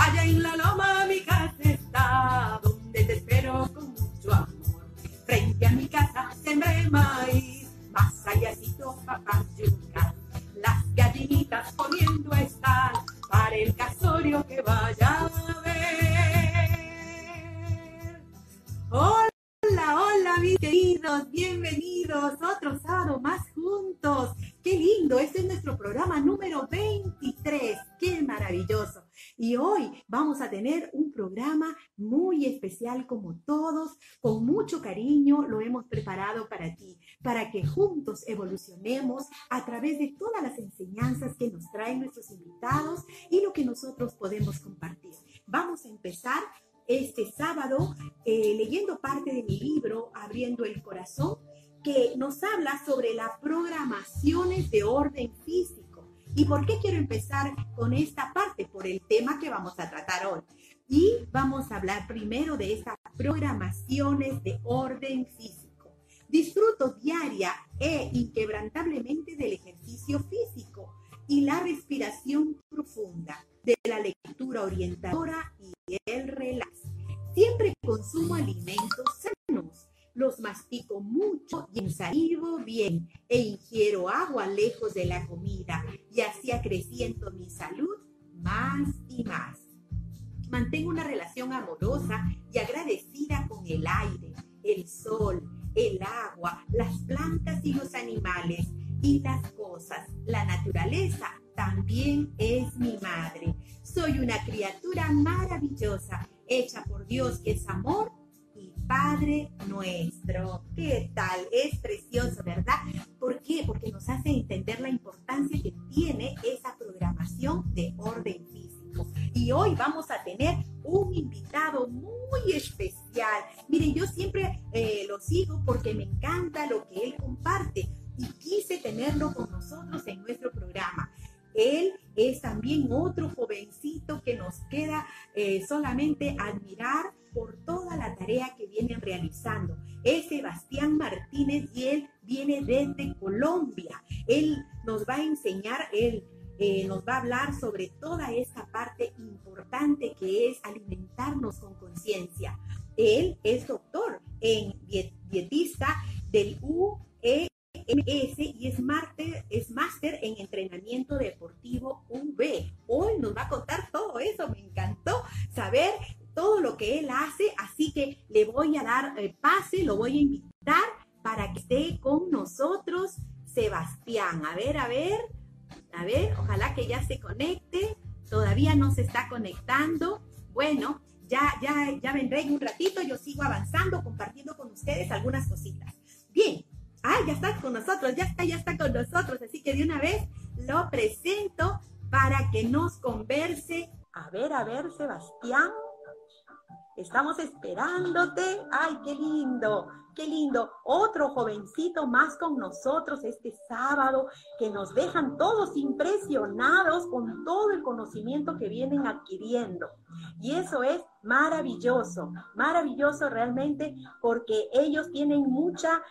Allá en la loma mi casa está, donde te espero con mucho amor. Frente a mi casa sembré maíz, más allácito papayuca. Las gallinitas poniendo están para el casorio que vaya a ver. Hola, hola mis queridos, bienvenidos otro sábado más juntos. Qué lindo, este es nuestro programa número 23, qué maravilloso. Y hoy vamos a tener un programa muy especial como todos, con mucho cariño lo hemos preparado para ti, para que juntos evolucionemos a través de todas las enseñanzas que nos traen nuestros invitados y lo que nosotros podemos compartir. Vamos a empezar este sábado leyendo parte de mi libro, Abriendo el Corazón, que nos habla sobre las programaciones de orden físico. ¿Y por qué quiero empezar con esta parte? Por el tema que vamos a tratar hoy. Y vamos a hablar primero de estas programaciones de orden físico. Disfruto diaria e inquebrantablemente del ejercicio físico y la respiración profunda, de la lectura orientadora y el relax. Siempre consumo alimentos sanos. Los mastico mucho y ensalivo bien e ingiero agua lejos de la comida y así acreciento mi salud más y más. Mantengo una relación amorosa y agradecida con el aire, el sol, el agua, las plantas y los animales y las cosas. La naturaleza también es mi madre. Soy una criatura maravillosa, hecha por Dios que es amor y Padre nuestro. ¿Qué tal? Es precioso, ¿verdad? ¿Por qué? Porque nos hace entender la importancia que tiene esa programación de orden físico. Y hoy vamos a tener un invitado muy especial. Miren, yo siempre lo sigo porque me encanta lo que él comparte y quise tenerlo con nosotros en nuestro programa. Él es también otro jovencito que nos queda solamente admirar por toda la tarea que vienen realizando. Es Sebastián Martínez y él viene desde Colombia. Él nos va a enseñar, nos va a hablar sobre toda esta parte importante que es alimentarnos con conciencia. Él es doctor en dietista del UEMS y es máster en entrenamiento deportivo UV. Hoy nos va a contar todo eso, me encantó saber todo lo que él hace, así que le voy a dar pase, lo voy a invitar para que esté con nosotros Sebastián. A ver, ojalá que ya se conecte, todavía no se está conectando. Bueno, ya vendré en un ratito, yo sigo avanzando, compartiendo con ustedes algunas cositas. Bien. Ya está con nosotros, ya está con nosotros, así que de una vez lo presento para que nos converse. A ver, Sebastián, estamos esperándote. ¡Ay, qué lindo! ¡Qué lindo! Otro jovencito más con nosotros este sábado que nos dejan todos impresionados con todo el conocimiento que vienen adquiriendo. Y eso es maravilloso realmente porque ellos tienen mucha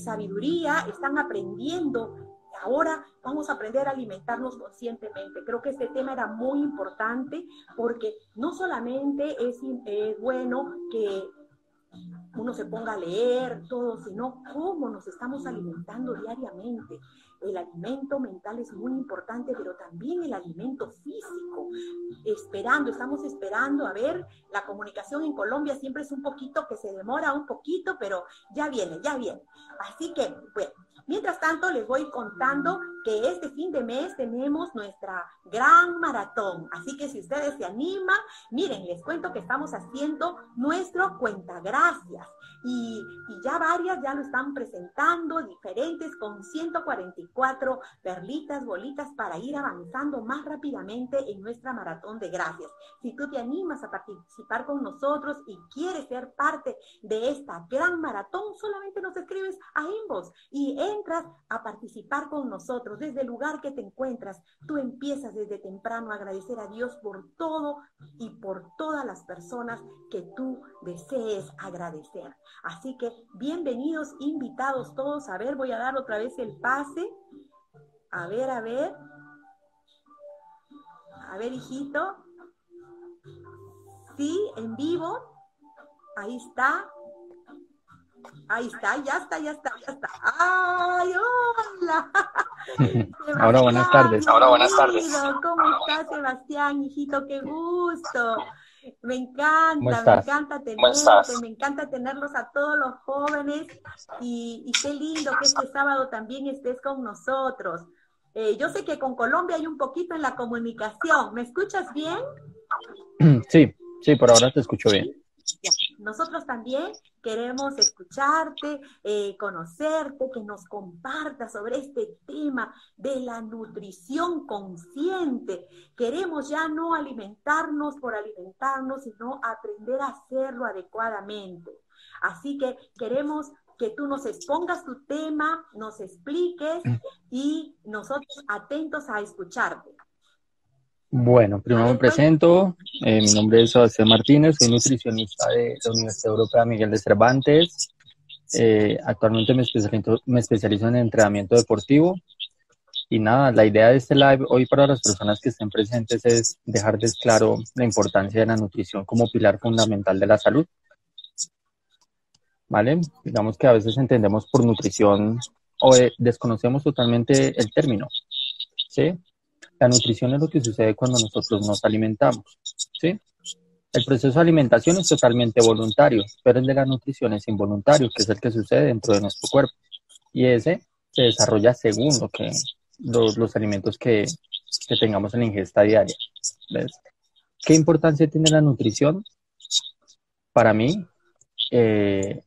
sabiduría, están aprendiendo. Ahora vamos a aprender a alimentarnos conscientemente. Creo que este tema era muy importante porque no solamente es bueno que uno se ponga a leer todo, sino cómo nos estamos alimentando diariamente. El alimento mental es muy importante, pero también el alimento físico. Estamos esperando, a ver, la comunicación en Colombia siempre es un poquito, que se demora un poquito, pero ya viene. Así que, bueno, mientras tanto les voy contando que este fin de mes tenemos nuestra gran maratón. Así que si ustedes se animan, miren, les cuento que estamos haciendo nuestro cuentagracias. Y ya varias ya lo están presentando, diferentes, con 144 perlitas, bolitas, para ir avanzando más rápidamente en nuestra maratón de gracias. Si tú te animas a participar con nosotros y quieres ser parte de esta gran maratón, solamente nos escribes a inbox y entras a participar con nosotros. Desde el lugar que te encuentras, tú empiezas desde temprano a agradecer a Dios por todo y por todas las personas que tú desees agradecer. Así que bienvenidos, invitados todos. A ver, voy a dar otra vez el pase. A ver, hijito. Sí, en vivo. Ahí está. Ahí está, ya está, ya está, ya está. ¡Ay, hola! Ahora, buenas Sebastián, tardes. Ahora, buenas tardes. ¿Cómo estás, Sebastián, hijito? ¡Qué gusto! ¿Cómo Me estás? encanta tenerte, me encanta tenerlos a todos los jóvenes y qué lindo que este sábado también estés con nosotros. Yo sé que con Colombia hay un poquito en la comunicación. ¿Me escuchas bien? Sí, sí, por ahora te escucho bien. Sí. Ya. Nosotros también queremos escucharte, conocerte, que nos compartas sobre este tema de la nutrición consciente. Queremos ya no alimentarnos por alimentarnos, sino aprender a hacerlo adecuadamente. Así que queremos que tú nos expongas tu tema, nos expliques y nosotros atentos a escucharte. Bueno, A primero me ver, cuéntame. presento. Mi nombre es Sebastián Martínez, soy nutricionista de la Universidad Europea Miguel de Cervantes. Actualmente me especializo en entrenamiento deportivo. Y nada, la idea de este live hoy para las personas que estén presentes es dejarles claro la importancia de la nutrición como pilar fundamental de la salud, ¿vale? Digamos que a veces entendemos por nutrición o desconocemos totalmente el término, ¿sí? La nutrición es lo que sucede cuando nosotros nos alimentamos, ¿sí? El proceso de alimentación es totalmente voluntario, pero el de la nutrición es involuntario, que es el que sucede dentro de nuestro cuerpo. Y ese se desarrolla según los alimentos que tengamos en la ingesta diaria. ¿Ves? ¿Qué importancia tiene la nutrición? Para mí, eh,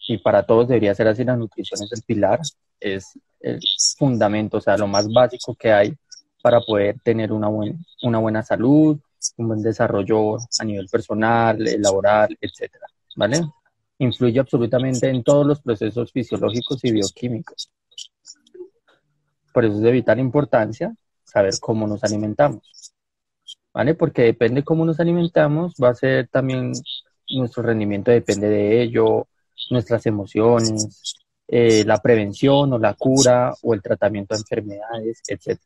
y para todos debería ser así, la nutrición es el pilar, es el fundamento, o sea, lo más básico que hay para poder tener una buena salud, un buen desarrollo a nivel personal, laboral, etcétera, ¿vale? Influye absolutamente en todos los procesos fisiológicos y bioquímicos. Por eso es de vital importancia saber cómo nos alimentamos, ¿vale? Porque depende cómo nos alimentamos, va a ser también nuestro rendimiento depende de ello, nuestras emociones, la prevención o la cura o el tratamiento de enfermedades, etc.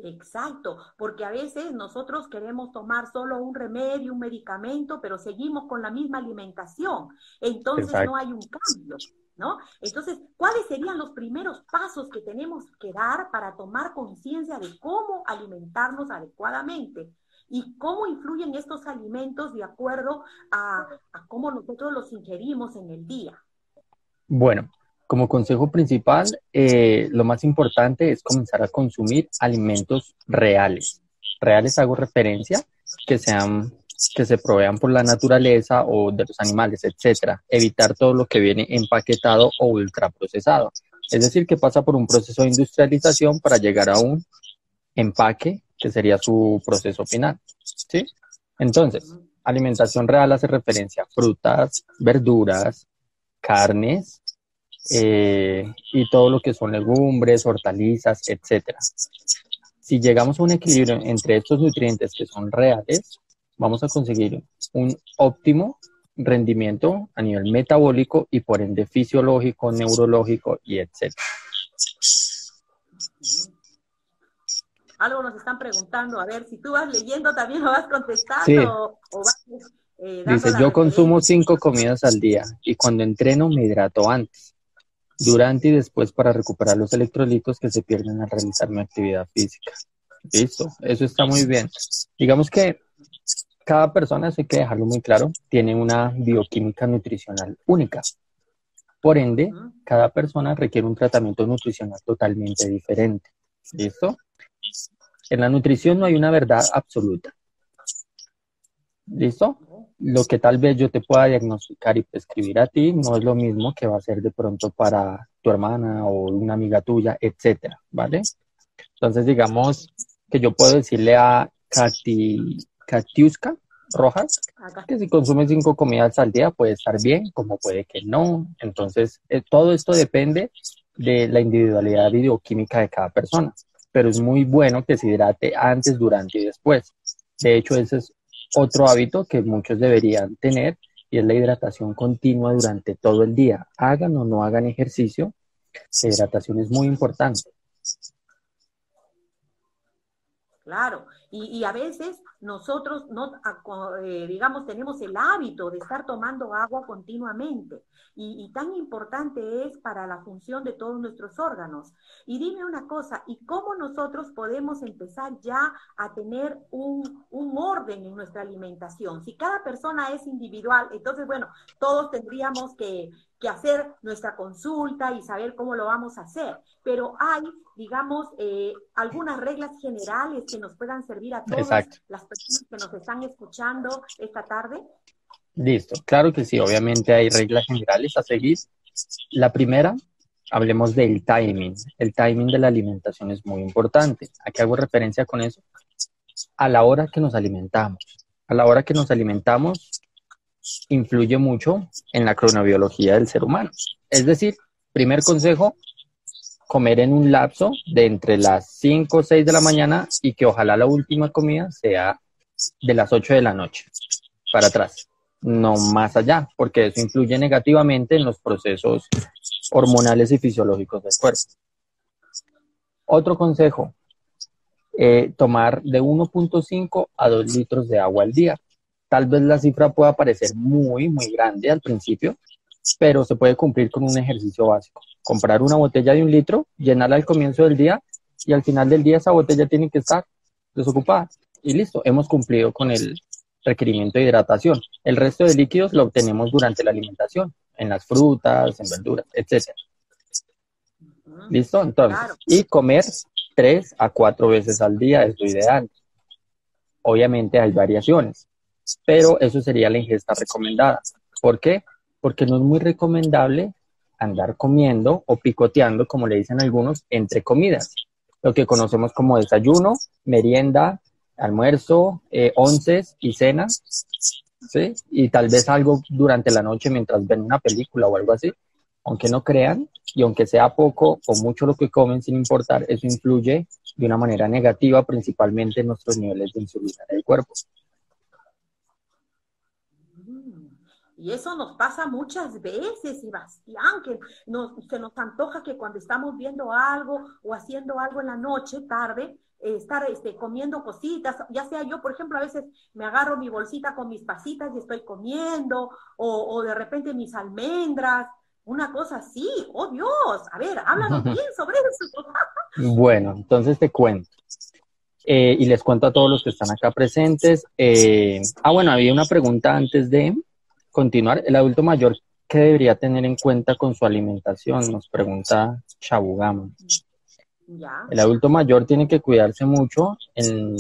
Exacto, porque a veces nosotros queremos tomar solo un remedio, un medicamento, pero seguimos con la misma alimentación. Entonces no Exacto. hay un cambio, ¿no? Entonces, ¿cuáles serían los primeros pasos que tenemos que dar para tomar conciencia de cómo alimentarnos adecuadamente? Y cómo influyen estos alimentos de acuerdo a cómo nosotros los ingerimos en el día. Bueno, como consejo principal, lo más importante es comenzar a consumir alimentos reales. Reales hago referencia que que se provean por la naturaleza o de los animales, etcétera. Evitar todo lo que viene empaquetado o ultraprocesado. Es decir, que pasa por un proceso de industrialización para llegar a un empaque, que sería su proceso final, ¿sí? Entonces, alimentación real hace referencia a frutas, verduras, carnes, y todo lo que son legumbres, hortalizas, etcétera. Si llegamos a un equilibrio entre estos nutrientes que son reales, vamos a conseguir un óptimo rendimiento a nivel metabólico y por ende fisiológico, neurológico y etcétera. Algo nos están preguntando, a ver, si tú vas leyendo también lo vas Sí, contestando o vas dando dice, la yo consumo referencia. 5 comidas al día y cuando entreno me hidrato antes, durante y después para recuperar los electrolitos que se pierden al realizar mi actividad física. Listo, eso está muy bien. Digamos que cada persona, eso hay que dejarlo muy claro, tiene una bioquímica nutricional única. Por ende, cada persona requiere un tratamiento nutricional totalmente diferente. ¿Listo? En la nutrición no hay una verdad absoluta. ¿Listo? Lo que tal vez yo te pueda diagnosticar y prescribir a ti no es lo mismo que va a ser de pronto para tu hermana o una amiga tuya, etcétera, ¿vale? Entonces, digamos que yo puedo decirle a Katiuska Rojas Acá. que si consume 5 comidas al día puede estar bien, como puede que no. Entonces, todo esto depende de la individualidad bioquímica de cada persona, pero es muy bueno que se hidrate antes, durante y después. De hecho, ese es otro hábito que muchos deberían tener y es la hidratación continua durante todo el día. Hagan o no hagan ejercicio, la hidratación es muy importante. Claro, y a veces nosotros no, digamos, tenemos el hábito de estar tomando agua continuamente y tan importante es para la función de todos nuestros órganos. Y dime una cosa, ¿y cómo nosotros podemos empezar ya a tener un orden en nuestra alimentación? Si cada persona es individual, entonces, bueno, todos tendríamos que hacer nuestra consulta y saber cómo lo vamos a hacer, pero hay, digamos, algunas reglas generales que nos puedan servir a todas Exacto. las personas que nos están escuchando esta tarde. Listo. Claro que sí, obviamente hay reglas generales a seguir. La primera, hablemos del timing. El timing de la alimentación es muy importante. ¿A qué hago referencia con eso? A la hora que nos alimentamos. A la hora que nos alimentamos influye mucho en la cronobiología del ser humano. Es decir, primer consejo, comer en un lapso de entre las 5 o 6 de la mañana y que ojalá la última comida sea de las 8 de la noche para atrás, no más allá, porque eso influye negativamente en los procesos hormonales y fisiológicos del cuerpo. Otro consejo, tomar de 1.5 a 2 litros de agua al día. Tal vez la cifra pueda parecer muy, muy grande al principio, pero se puede cumplir con un ejercicio básico. Comprar una botella de 1 litro, llenarla al comienzo del día y al final del día esa botella tiene que estar desocupada. Y listo, hemos cumplido con el requerimiento de hidratación. El resto de líquidos lo obtenemos durante la alimentación, en las frutas, en verduras, etc. ¿Listo? Entonces, Claro. y comer 3 a 4 veces al día es lo ideal. Obviamente hay variaciones, pero eso sería la ingesta recomendada. ¿Por qué? Porque no es muy recomendable andar comiendo o picoteando, como le dicen algunos, entre comidas. Lo que conocemos como desayuno, merienda, almuerzo, onces y cenas, ¿sí? Y tal vez algo durante la noche mientras ven una película o algo así. Aunque no crean, y aunque sea poco o mucho lo que comen, sin importar, eso influye de una manera negativa, principalmente en nuestros niveles de insulina en el cuerpo. Y eso nos pasa muchas veces, Sebastián, que se nos antoja que cuando estamos viendo algo o haciendo algo en la noche, tarde, estar comiendo cositas, ya sea yo, por ejemplo, a veces me agarro mi bolsita con mis pasitas y estoy comiendo, o de repente mis almendras, una cosa así, oh Dios, a ver, háblanos bien sobre eso. Bueno, entonces te cuento. Y les cuento a todos los que están acá presentes. Bueno, había una pregunta antes de continuar. El adulto mayor, ¿qué debería tener en cuenta con su alimentación? Nos pregunta Shabugama. Ya. El adulto mayor tiene que cuidarse mucho en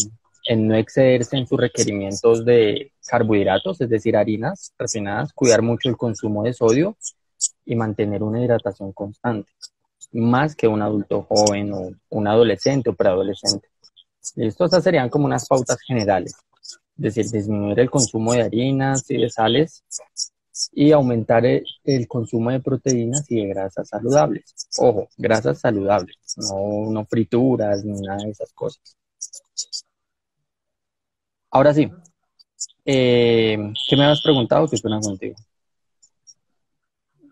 no excederse en sus requerimientos de carbohidratos, es decir, harinas refinadas, cuidar mucho el consumo de sodio y mantener una hidratación constante, más que un adulto joven o un adolescente o preadolescente. Listo, esas serían como unas pautas generales, es decir, disminuir el consumo de harinas y de sales y aumentar el consumo de proteínas y de grasas saludables. Ojo, grasas saludables, no frituras ni nada de esas cosas. Ahora sí, ¿qué me habías preguntado? ¿Qué suena contigo?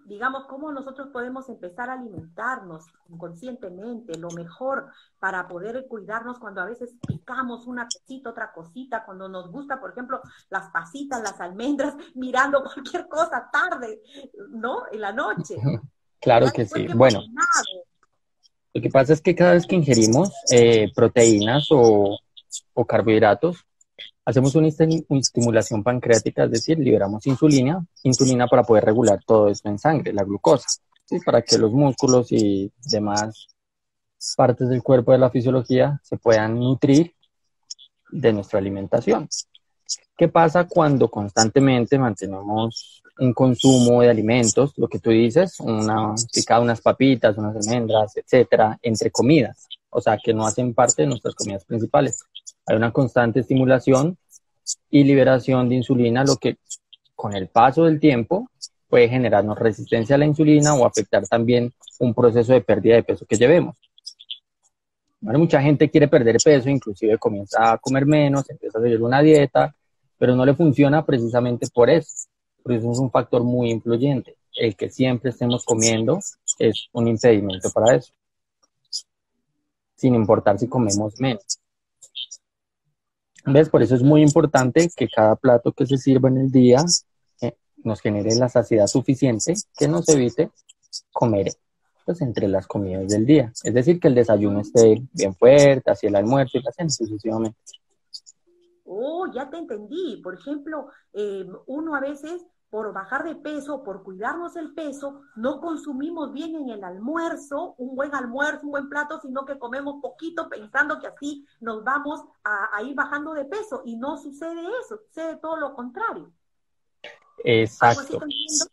Digamos, cómo nosotros podemos empezar a alimentarnos conscientemente, lo mejor para poder cuidarnos cuando a veces picamos una cosita, otra cosita, cuando nos gusta, por ejemplo, las pasitas, las almendras, mirando cualquier cosa tarde, ¿no? En la noche. Claro Ya que después sí. que hemos Bueno, cenado. lo que pasa es que cada vez que ingerimos proteínas o carbohidratos, hacemos una estimulación pancreática, es decir, liberamos insulina para poder regular todo esto en sangre, la glucosa, ¿sí? Para que los músculos y demás partes del cuerpo de la fisiología se puedan nutrir de nuestra alimentación. ¿Qué pasa cuando constantemente mantenemos un consumo de alimentos, lo que tú dices, picada, unas papitas, unas almendras, etcétera, entre comidas? O sea, que no hacen parte de nuestras comidas principales. Hay una constante estimulación y liberación de insulina, lo que con el paso del tiempo puede generarnos resistencia a la insulina o afectar también un proceso de pérdida de peso que llevemos. Bueno, mucha gente quiere perder peso, inclusive comienza a comer menos, empieza a seguir una dieta, pero no le funciona precisamente por eso. Por eso es un factor muy influyente. El que siempre estemos comiendo es un impedimento para eso, sin importar si comemos menos. ¿Ves? Por eso es muy importante que cada plato que se sirva en el día nos genere la saciedad suficiente que nos evite comer pues, entre las comidas del día. Es decir, que el desayuno esté bien fuerte, así el almuerzo y la cena sucesivamente. Oh, ya te entendí. Por ejemplo, uno a veces, por bajar de peso, por cuidarnos el peso, no consumimos bien en el almuerzo, un buen plato, sino que comemos poquito pensando que así nos vamos a ir bajando de peso. Y no sucede eso, sucede todo lo contrario. ¿Algo así Exacto. te entiendo?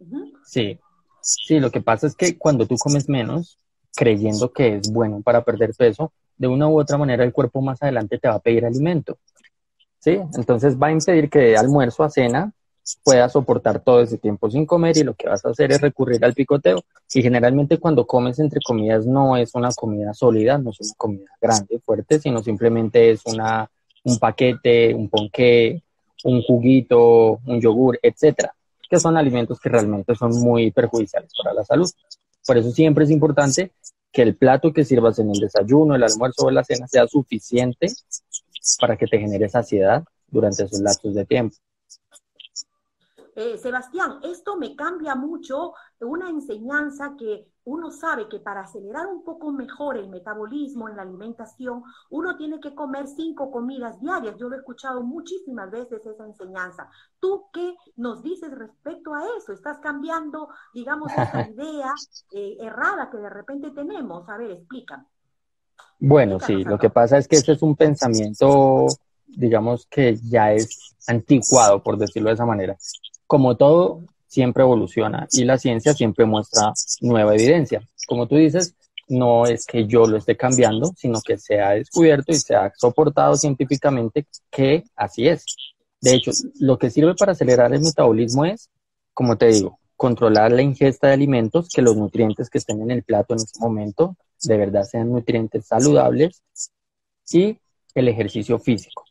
Uh-huh. Sí, sí, lo que pasa es que cuando tú comes menos, creyendo que es bueno para perder peso, de una u otra manera el cuerpo más adelante te va a pedir alimento. ¿Sí? Entonces va a impedir que de almuerzo a cena puedas soportar todo ese tiempo sin comer y lo que vas a hacer es recurrir al picoteo. Y generalmente cuando comes entre comidas no es una comida sólida, no es una comida grande, fuerte, sino simplemente es un paquete, un ponqué, un juguito, un yogur, etcétera, que son alimentos que realmente son muy perjudiciales para la salud. Por eso siempre es importante que el plato que sirvas en el desayuno, el almuerzo o la cena sea suficiente para que te genere saciedad durante esos lapsos de tiempo. Sebastián, esto me cambia mucho una enseñanza que uno sabe que para acelerar un poco mejor el metabolismo en la alimentación, uno tiene que comer 5 comidas diarias. Yo lo he escuchado muchísimas veces esa enseñanza. ¿Tú qué nos dices respecto a eso? ¿Estás cambiando, digamos, esta idea errada que de repente tenemos? A ver, explícame. Bueno, sí, Explícanos a lo que todos. pasa es que ese es un pensamiento, digamos que ya es anticuado, por decirlo de esa manera. Como todo, siempre evoluciona y la ciencia siempre muestra nueva evidencia. Como tú dices, no es que yo lo esté cambiando, sino que se ha descubierto y se ha soportado científicamente que así es. De hecho, lo que sirve para acelerar el metabolismo es, como te digo, controlar la ingesta de alimentos, que los nutrientes que estén en el plato en ese momento de verdad sean nutrientes saludables y el ejercicio físico.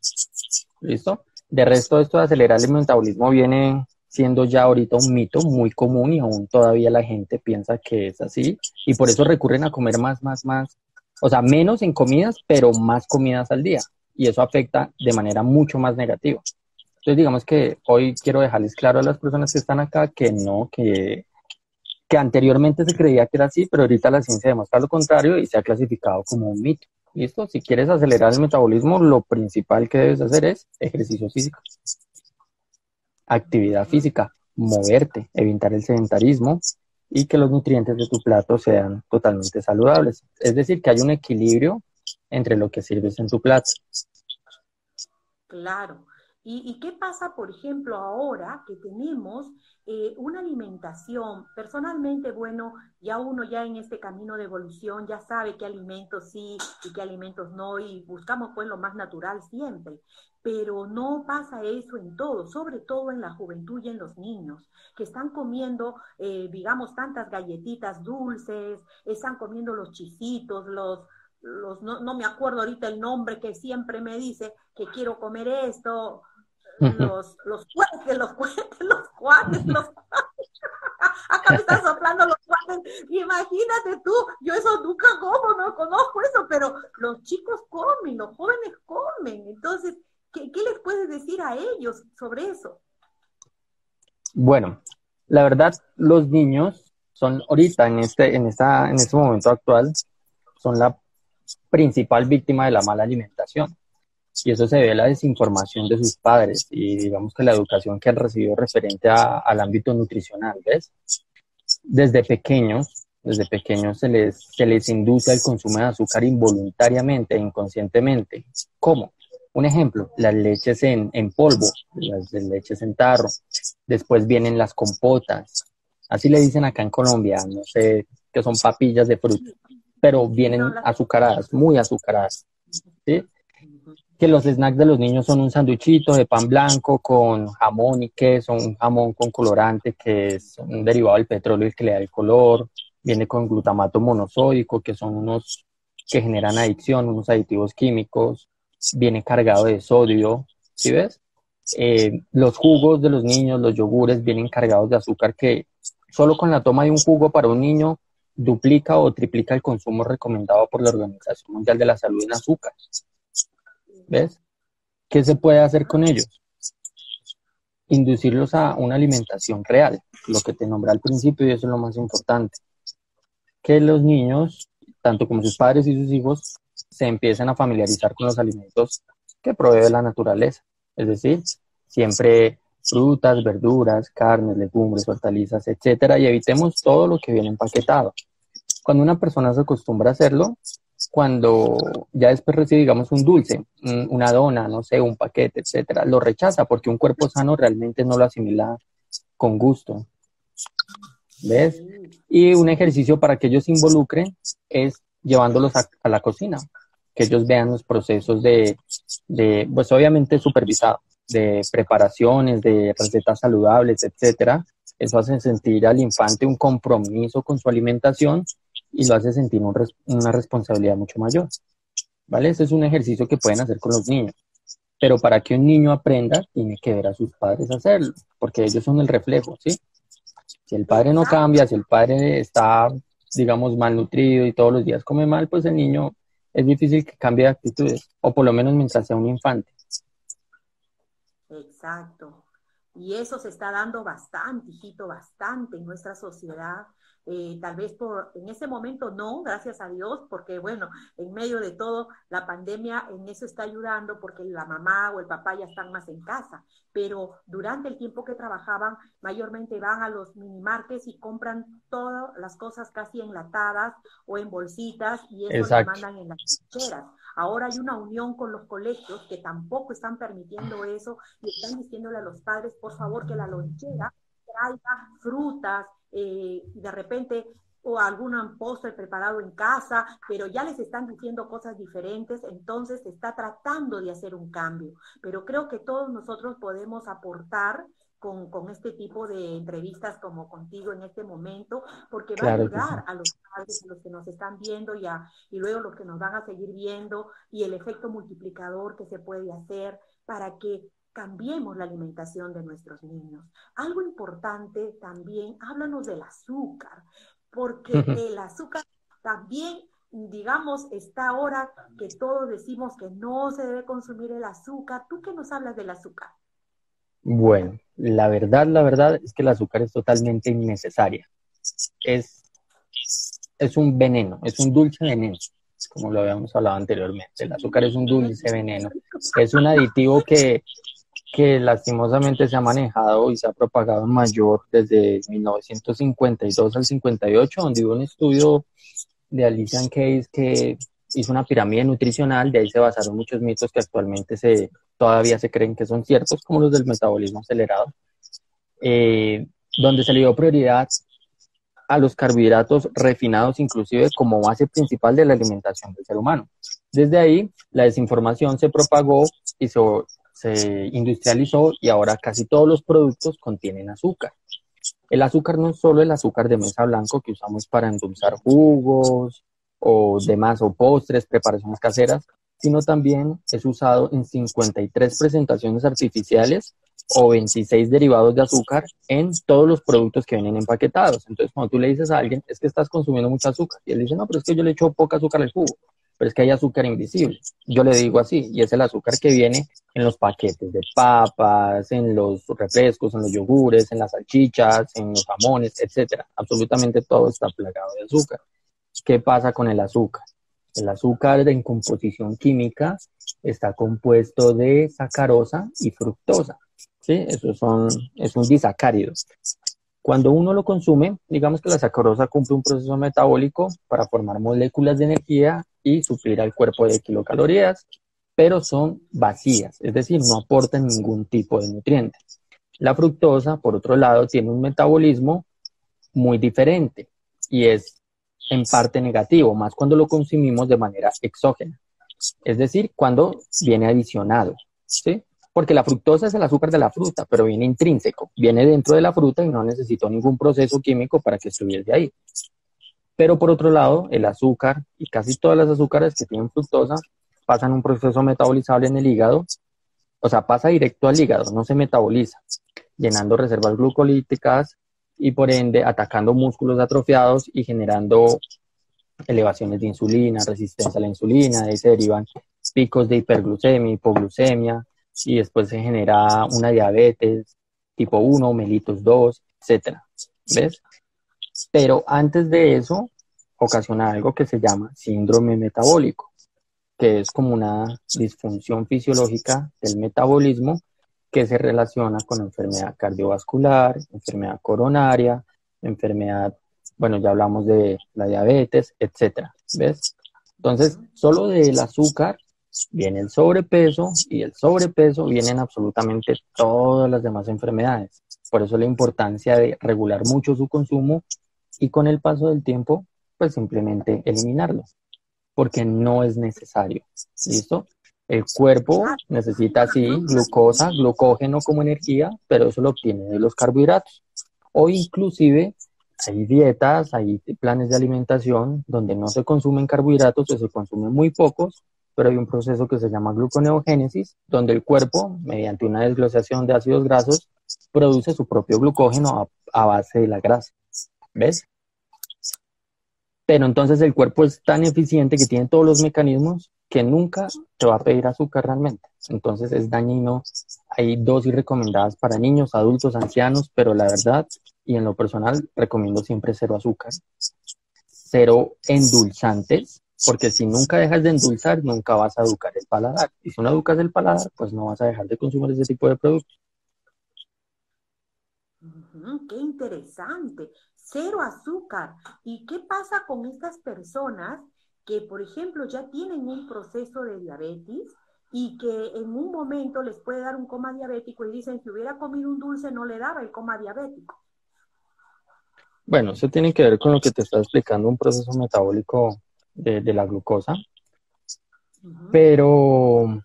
¿Listo? De resto, esto de acelerar el metabolismo viene siendo ya ahorita un mito muy común y aún todavía la gente piensa que es así y por eso recurren a comer más, o sea, menos en comidas, pero más comidas al día y eso afecta de manera mucho más negativa. Entonces, digamos que hoy quiero dejarles claro a las personas que están acá que no, que anteriormente se creía que era así, pero ahorita la ciencia demuestra lo contrario y se ha clasificado como un mito. ¿Listo? Si quieres acelerar el metabolismo, lo principal que debes hacer es ejercicio físico, actividad Uh-huh. física, moverte, evitar el sedentarismo y que los nutrientes de tu plato sean totalmente saludables. Es decir, que hay un equilibrio entre lo que sirves en tu plato. Claro. ¿Y qué pasa, por ejemplo, ahora que tenemos una alimentación? Personalmente, bueno, ya uno ya en este camino de evolución ya sabe qué alimentos sí y qué alimentos no, y buscamos pues lo más natural siempre. Pero no pasa eso en todo, sobre todo en la juventud y en los niños, que están comiendo, digamos, tantas galletitas dulces, están comiendo los chisitos, no me acuerdo ahorita el nombre que siempre me dice que quiero comer esto, los cuates, acá me están soplando los cuates, imagínate tú, yo eso nunca como, no conozco eso, pero los chicos comen, los jóvenes comen, entonces, ¿qué les puedes decir a ellos sobre eso? Bueno, la verdad, los niños son ahorita en este momento actual, son la principal víctima de la mala alimentación. Y eso se debe a la desinformación de sus padres y digamos que la educación que han recibido referente al ámbito nutricional, ¿ves? Desde pequeños se les induce al consumo de azúcar involuntariamente e inconscientemente. ¿Cómo? Un ejemplo, las leches en polvo, las de leches en tarro. Después vienen las compotas. Así le dicen acá en Colombia, no sé, que son papillas de fruta, pero Sí, vienen son las... azucaradas, muy azucaradas, ¿sí? Que los snacks de los niños son un sanduichito de pan blanco con jamón y queso, un jamón con colorante que es un derivado del petróleo y que le da el color, viene con glutamato monosódico, que son unos que generan adicción, unos aditivos químicos, viene cargado de sodio, ¿sí ves? Los jugos de los niños, los yogures, vienen cargados de azúcar que solo con la toma de un jugo para un niño duplica o triplica el consumo recomendado por la Organización Mundial de la Salud en azúcar. ¿Ves? ¿Qué se puede hacer con ellos? Inducirlos a una alimentación real, lo que te nombré al principio, y eso es lo más importante. Que los niños, tanto como sus padres y sus hijos, se empiecen a familiarizar con los alimentos que provee la naturaleza. Es decir, siempre frutas, verduras, carnes, legumbres, hortalizas, etcétera, y evitemos todo lo que viene empaquetado. Cuando una persona se acostumbra a hacerlo, cuando ya después recibe, digamos, un dulce, una dona, no sé, un paquete, etcétera, lo rechaza porque un cuerpo sano realmente no lo asimila con gusto. ¿Ves? Y un ejercicio para que ellos se involucren es llevándolos a la cocina, que ellos vean los procesos pues obviamente supervisado, de preparaciones, de recetas saludables, etcétera. Eso hace sentir al infante un compromiso con su alimentación y lo hace sentir una responsabilidad mucho mayor, ¿vale? Ese es un ejercicio que pueden hacer con los niños. Pero para que un niño aprenda, tiene que ver a sus padres hacerlo, porque ellos son el reflejo, ¿sí? Si el padre no cambia, si el padre está, digamos, malnutrido y todos los días come mal, pues el niño es difícil que cambie de actitudes, o por lo menos mientras sea un infante. Exacto. Y eso se está dando bastante, hijito, bastante en nuestra sociedad. Tal vez en ese momento no, gracias a Dios, porque bueno, en medio de todo, la pandemia en eso está ayudando porque la mamá o el papá ya están más en casa, pero durante el tiempo que trabajaban, mayormente van a los minimarkets y compran todas las cosas casi enlatadas o en bolsitas y eso lo mandan en las cocheras. Ahora hay una unión con los colegios que tampoco están permitiendo eso y están diciéndole a los padres, por favor, que la lonchera traiga frutas, de repente o algún postre preparado en casa, pero ya les están diciendo cosas diferentes, entonces se está tratando de hacer un cambio. Pero creo que todos nosotros podemos aportar con este tipo de entrevistas como contigo en este momento, porque va a ayudar a los padres, a los que nos están viendo y luego los que nos van a seguir viendo, y el efecto multiplicador que se puede hacer para que cambiemos la alimentación de nuestros niños. Algo importante también, háblanos del azúcar, porque el azúcar también, digamos, está ahora que todos decimos que no se debe consumir el azúcar. ¿Tú qué nos hablas del azúcar? Bueno, la verdad es que el azúcar es totalmente innecesaria. Es un veneno, es un dulce veneno, como lo habíamos hablado anteriormente. El azúcar es un dulce veneno. Es un aditivo que lastimosamente se ha manejado y se ha propagado en mayor desde 1952 al 58, donde hubo un estudio de Alicia Keys que hizo una pirámide nutricional. De ahí se basaron muchos mitos que actualmente todavía se creen que son ciertos, como los del metabolismo acelerado, donde se le dio prioridad a los carbohidratos refinados, inclusive como base principal de la alimentación del ser humano. Desde ahí, la desinformación se propagó y se industrializó, y ahora casi todos los productos contienen azúcar. El azúcar no es solo el azúcar de mesa blanco que usamos para endulzar jugos o demás, o postres, preparaciones caseras, sino también es usado en 53 presentaciones artificiales o 26 derivados de azúcar en todos los productos que vienen empaquetados. Entonces, cuando tú le dices a alguien, es que estás consumiendo mucho azúcar, y él dice, no, pero es que yo le echo poca azúcar al jugo, pero es que hay azúcar invisible. Yo le digo así, y es el azúcar que viene en los paquetes de papas, en los refrescos, en los yogures, en las salchichas, en los jamones, etcétera. Absolutamente todo está plagado de azúcar. ¿Qué pasa con el azúcar? El azúcar en composición química está compuesto de sacarosa y fructosa, ¿sí? Es un disacárido. Cuando uno lo consume, digamos que la sacarosa cumple un proceso metabólico para formar moléculas de energía y suplir al cuerpo de kilocalorías, pero son vacías, es decir, no aportan ningún tipo de nutriente. La fructosa, por otro lado, tiene un metabolismo muy diferente y es en parte negativo, más cuando lo consumimos de manera exógena, es decir, cuando viene adicionado, ¿sí? Porque la fructosa es el azúcar de la fruta, pero viene intrínseco, viene dentro de la fruta y no necesitó ningún proceso químico para que estuviese ahí. Pero por otro lado, el azúcar y casi todas las azúcares que tienen fructosa pasan un proceso metabolizable en el hígado, o sea, pasa directo al hígado, no se metaboliza, llenando reservas glucolíticas y por ende atacando músculos atrofiados y generando elevaciones de insulina, resistencia a la insulina. De ahí se derivan picos de hiperglucemia, hipoglucemia, y después se genera una diabetes tipo 1, mellitus 2, etcétera. ¿Ves? Pero antes de eso, ocasiona algo que se llama síndrome metabólico, que es como una disfunción fisiológica del metabolismo que se relaciona con enfermedad cardiovascular, enfermedad coronaria, enfermedad, bueno, ya hablamos de la diabetes, etcétera. ¿Ves? Entonces, solo del azúcar viene el sobrepeso y del sobrepeso vienen absolutamente todas las demás enfermedades. Por eso la importancia de regular mucho su consumo y con el paso del tiempo, pues simplemente eliminarlo, porque no es necesario. ¿Listo? El cuerpo necesita, sí, glucosa, glucógeno como energía, pero eso lo obtiene de los carbohidratos. O inclusive hay dietas, hay planes de alimentación donde no se consumen carbohidratos o se consumen muy pocos, pero hay un proceso que se llama gluconeogénesis, donde el cuerpo, mediante una desglosación de ácidos grasos, produce su propio glucógeno a base de la grasa. ¿Ves? Pero entonces el cuerpo es tan eficiente que tiene todos los mecanismos que nunca te va a pedir azúcar realmente. Entonces es dañino. Hay dosis recomendadas para niños, adultos, ancianos, pero la verdad, y en lo personal, recomiendo siempre cero azúcar. Cero endulzantes, porque si nunca dejas de endulzar, nunca vas a educar el paladar. Y si no educas el paladar, pues no vas a dejar de consumir ese tipo de productos. Qué interesante. Cero azúcar. ¿Y qué pasa con estas personas que, por ejemplo, ya tienen un proceso de diabetes y que en un momento les puede dar un coma diabético y dicen si hubiera comido un dulce no le daba el coma diabético? Bueno, eso tiene que ver con lo que te estaba explicando, un proceso metabólico de la glucosa. Pero,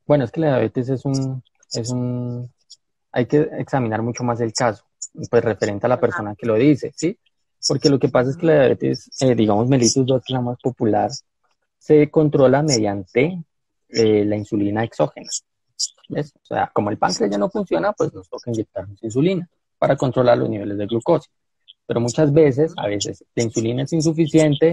bueno, es que la diabetes hay que examinar mucho más el caso, pues referente a la persona que lo dice, ¿sí? Porque lo que pasa es que la diabetes, digamos, mellitus 2, que es la más popular, se controla mediante la insulina exógena, ¿ves? O sea, como el páncreas ya no funciona, pues nos toca inyectarnos insulina para controlar los niveles de glucosa. Pero muchas veces, a veces, la insulina es insuficiente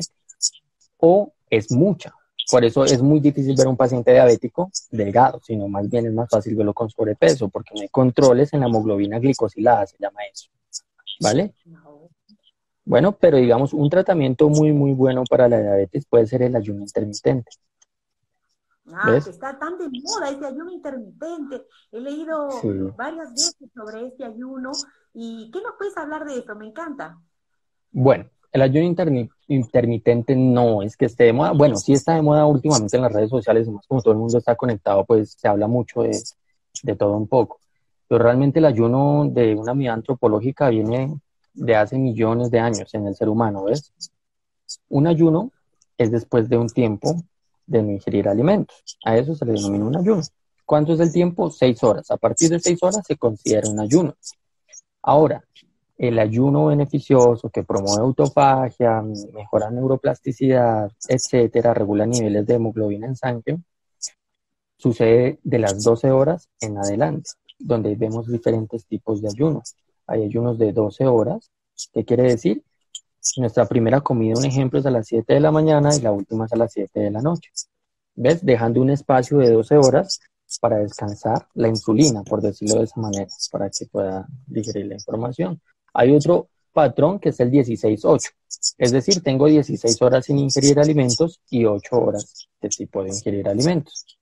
o es mucha. Por eso es muy difícil ver a un paciente diabético delgado, sino más bien es más fácil verlo con sobrepeso, porque no hay controles en la hemoglobina glicosilada, se llama eso. ¿Vale? Bueno, pero digamos, un tratamiento muy, muy bueno para la diabetes puede ser el ayuno intermitente. ¿Ves? Que está tan de moda ese ayuno intermitente. He leído varias veces sobre este ayuno. ¿Y qué nos puedes hablar de eso? Me encanta. Bueno, el ayuno intermitente no es que esté de moda. Bueno, sí está de moda últimamente en las redes sociales, más como todo el mundo está conectado, pues se habla mucho de todo un poco. Pero realmente el ayuno de una mirada antropológica viene de hace millones de años en el ser humano, ¿ves? Un ayuno es después de un tiempo de no ingerir alimentos. A eso se le denomina un ayuno. ¿Cuánto es el tiempo? 6 horas. A partir de 6 horas se considera un ayuno. Ahora, el ayuno beneficioso que promueve autofagia, mejora neuroplasticidad, etcétera, regula niveles de hemoglobina en sangre, sucede de las 12 horas en adelante, donde vemos diferentes tipos de ayunos. Hay ayunos de 12 horas. ¿Qué quiere decir? Nuestra primera comida, un ejemplo, es a las 7 de la mañana y la última es a las 7 de la noche. ¿Ves? Dejando un espacio de 12 horas para descansar la insulina, por decirlo de esa manera, para que pueda digerir la información. Hay otro patrón que es el 16-8. Es decir, tengo 16 horas sin ingerir alimentos y 8 horas que sí puedo ingerir alimentos.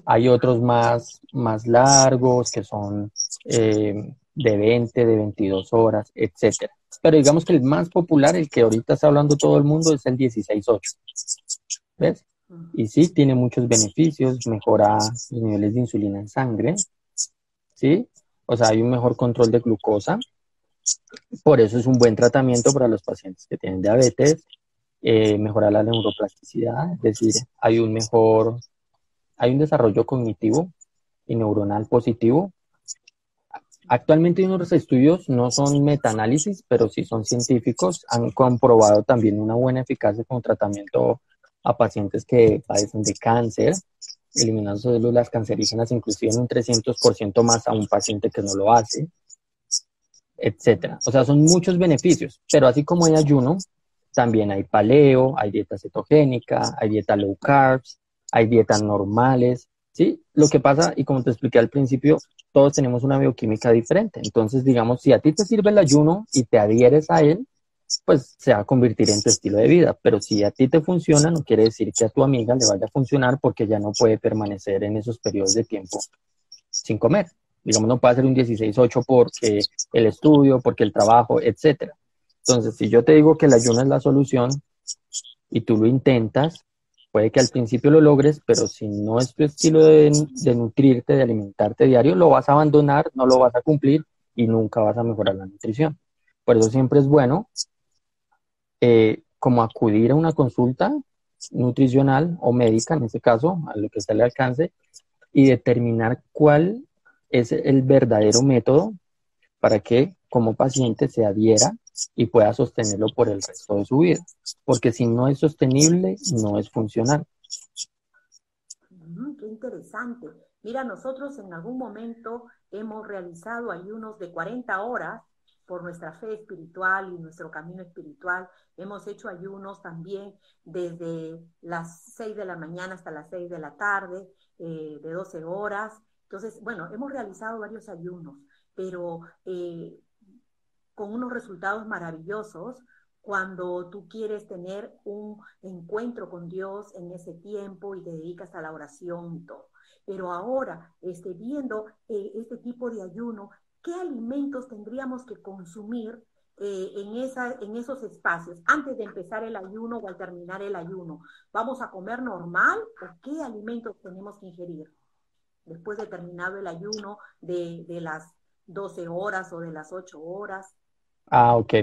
Hay otros más largos que son de 20, de 22 horas, etcétera. Pero digamos que el más popular, el que ahorita está hablando todo el mundo, es el 16-8. ¿Ves? Y sí, tiene muchos beneficios, mejora los niveles de insulina en sangre, ¿sí? O sea, hay un mejor control de glucosa. Por eso es un buen tratamiento para los pacientes que tienen diabetes. Mejora la neuroplasticidad, es decir, hay un desarrollo cognitivo y neuronal positivo. Actualmente unos estudios no son metaanálisis, pero sí son científicos, han comprobado también una buena eficacia con tratamiento a pacientes que padecen de cáncer, eliminando células cancerígenas inclusive en un 300% más a un paciente que no lo hace, etcétera. O sea, son muchos beneficios, pero así como hay ayuno, también hay paleo, hay dieta cetogénica, hay dieta low carbs, hay dietas normales, ¿sí? Lo que pasa, y como te expliqué al principio, todos tenemos una bioquímica diferente. Entonces, digamos, si a ti te sirve el ayuno y te adhieres a él, pues se va a convertir en tu estilo de vida. Pero si a ti te funciona, no quiere decir que a tu amiga le vaya a funcionar porque ya no puede permanecer en esos periodos de tiempo sin comer. Digamos, no puede hacer un 16-8 porque el estudio, porque el trabajo, etcétera. Entonces, si yo te digo que el ayuno es la solución y tú lo intentas, puede que al principio lo logres, pero si no es tu estilo de nutrirte, de alimentarte diario, lo vas a abandonar, no lo vas a cumplir y nunca vas a mejorar la nutrición. Por eso siempre es bueno como acudir a una consulta nutricional o médica, en este caso, a lo que esté al alcance, y determinar cuál es el verdadero método para que como paciente se adhiera y pueda sostenerlo por el resto de su vida. Porque si no es sostenible, no es funcional. Qué interesante. Mira, nosotros en algún momento hemos realizado ayunos de 40 horas por nuestra fe espiritual y nuestro camino espiritual. Hemos hecho ayunos también desde las 6 de la mañana hasta las 6 de la tarde, de 12 horas. Entonces, bueno, hemos realizado varios ayunos, pero con unos resultados maravillosos cuando tú quieres tener un encuentro con Dios en ese tiempo y te dedicas a la oración y todo. Pero ahora, viendo este tipo de ayuno, ¿qué alimentos tendríamos que consumir en esos espacios antes de empezar el ayuno o al terminar el ayuno? ¿Vamos a comer normal o qué alimentos tenemos que ingerir después de terminado el ayuno de las 12 horas o de las 8 horas? Ah, ok.